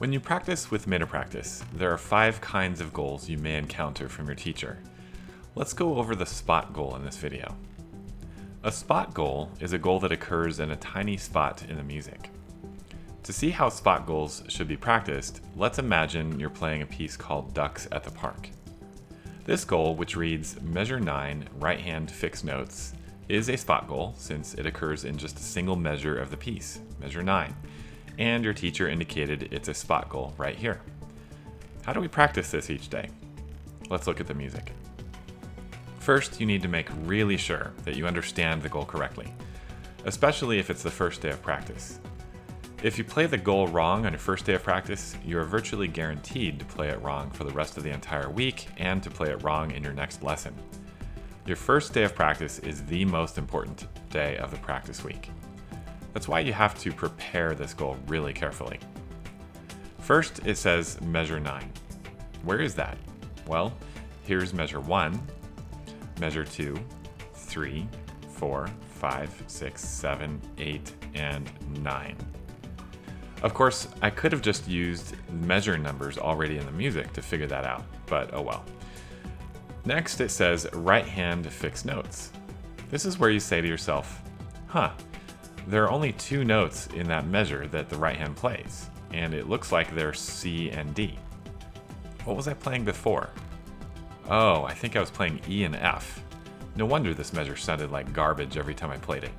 When you practice with MetaPractice, there are 5 kinds of goals you may encounter from your teacher. Let's go over the spot goal in this video. A spot goal is a goal that occurs in a tiny spot in the music. To see how spot goals should be practiced, let's imagine you're playing a piece called Ducks at the Park. This goal, which reads measure 9, right hand fixed notes, is a spot goal since it occurs in just a single measure of the piece, measure 9, and your teacher indicated it's a spot goal right here. How do we practice this each day? Let's look at the music. First, you need to make really sure that you understand the goal correctly, especially if it's the first day of practice. If you play the goal wrong on your first day of practice, you are virtually guaranteed to play it wrong for the rest of the entire week and to play it wrong in your next lesson. Your first day of practice is the most important day of the practice week. That's why you have to prepare this goal really carefully. First, it says measure 9. Where is that? Well, here's measure 1, measure 2, 3, 4, 5, 6, 7, 8, and 9. Of course, I could have just used measure numbers already in the music to figure that out, but oh well. Next, it says right hand fixed notes. This is where you say to yourself, there are only 2 notes in that measure that the right hand plays, and it looks like they're C and D. What was I playing before? Oh, I think I was playing E and F. No wonder this measure sounded like garbage every time I played it.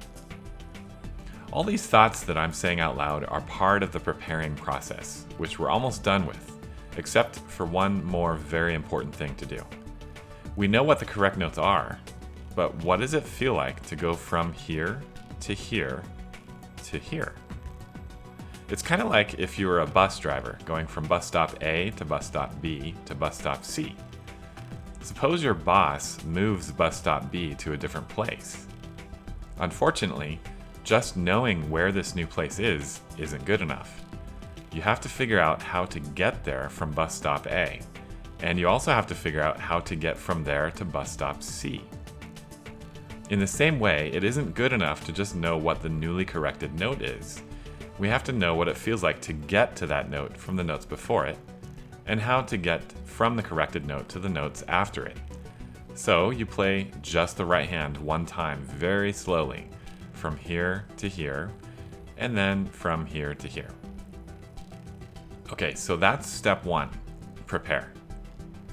All these thoughts that I'm saying out loud are part of the preparing process, which we're almost done with, except for one more very important thing to do. We know what the correct notes are, but what does it feel like to go from here to here to here? It's kind of like if you were a bus driver going from bus stop A to bus stop B to bus stop C. Suppose your boss moves bus stop B to a different place. Unfortunately, just knowing where this new place isn't good enough. You have to figure out how to get there from bus stop A, and you also have to figure out how to get from there to bus stop C. In the same way, it isn't good enough to just know what the newly corrected note is. We have to know what it feels like to get to that note from the notes before it, and how to get from the corrected note to the notes after it. So you play just the right hand one time very slowly, from here to here, and then from here to here. Okay, so that's step 1, prepare.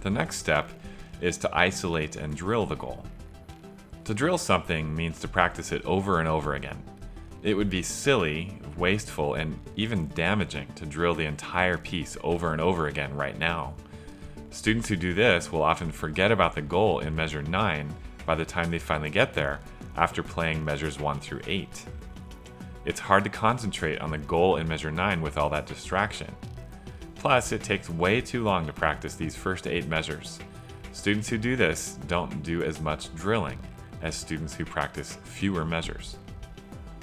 The next step is to isolate and drill the goal. To drill something means to practice it over and over again. It would be silly, wasteful, and even damaging to drill the entire piece over and over again right now. Students who do this will often forget about the goal in measure 9 by the time they finally get there after playing measures 1 through 8. It's hard to concentrate on the goal in measure 9 with all that distraction. Plus, it takes way too long to practice these first 8 measures. Students who do this don't do as much drilling as students who practice fewer measures.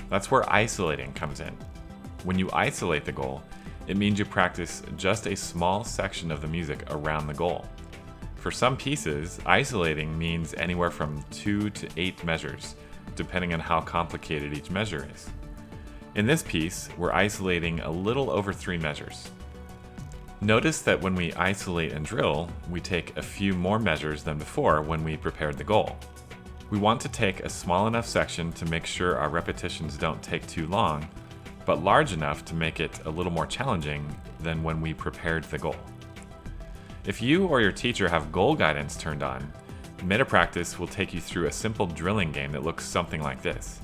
That's where isolating comes in. When you isolate the goal, it means you practice just a small section of the music around the goal. For some pieces, isolating means anywhere from 2 to 8 measures, depending on how complicated each measure is. In this piece, we're isolating a little over 3 measures. Notice that when we isolate and drill, we take a few more measures than before when we prepared the goal. We want to take a small enough section to make sure our repetitions don't take too long, but large enough to make it a little more challenging than when we prepared the goal. If you or your teacher have goal guidance turned on, MetaPractice will take you through a simple drilling game that looks something like this.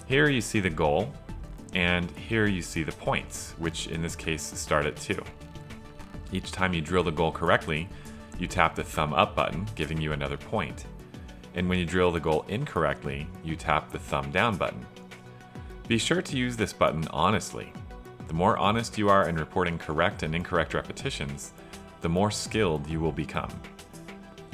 Here you see the goal, and here you see the points, which in this case start at 2. Each time you drill the goal correctly, you tap the thumb up button, giving you another point. And when you drill the goal incorrectly, you tap the thumb down button. Be sure to use this button honestly. The more honest you are in reporting correct and incorrect repetitions, the more skilled you will become.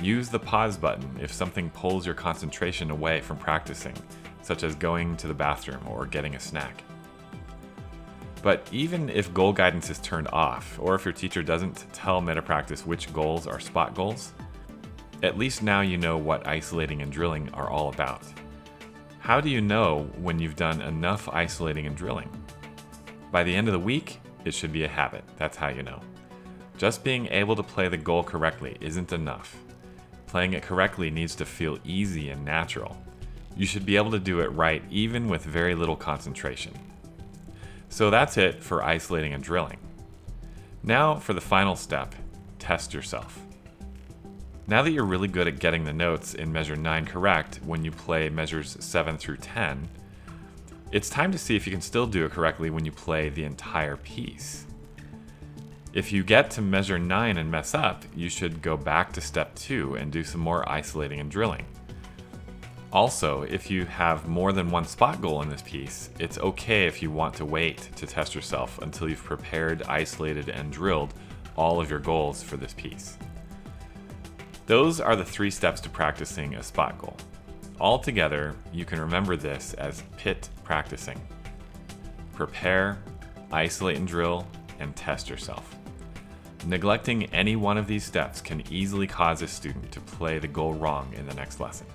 Use the pause button if something pulls your concentration away from practicing, such as going to the bathroom or getting a snack. But even if goal guidance is turned off, or if your teacher doesn't tell MetaPractice which goals are spot goals, at least now you know what isolating and drilling are all about. How do you know when you've done enough isolating and drilling? By the end of the week, it should be a habit. That's how you know. Just being able to play the goal correctly isn't enough. Playing it correctly needs to feel easy and natural. You should be able to do it right even with very little concentration. So that's it for isolating and drilling. Now for the final step, test yourself. Now that you're really good at getting the notes in measure 9 correct when you play measures 7 through 10, it's time to see if you can still do it correctly when you play the entire piece. If you get to measure 9 and mess up, you should go back to step 2 and do some more isolating and drilling. Also, if you have more than one spot goal in this piece, it's okay if you want to wait to test yourself until you've prepared, isolated, and drilled all of your goals for this piece. Those are the 3 steps to practicing a spot goal. Altogether, you can remember this as PIT practicing. Prepare, isolate and drill, and test yourself. Neglecting any one of these steps can easily cause a student to play the goal wrong in the next lesson.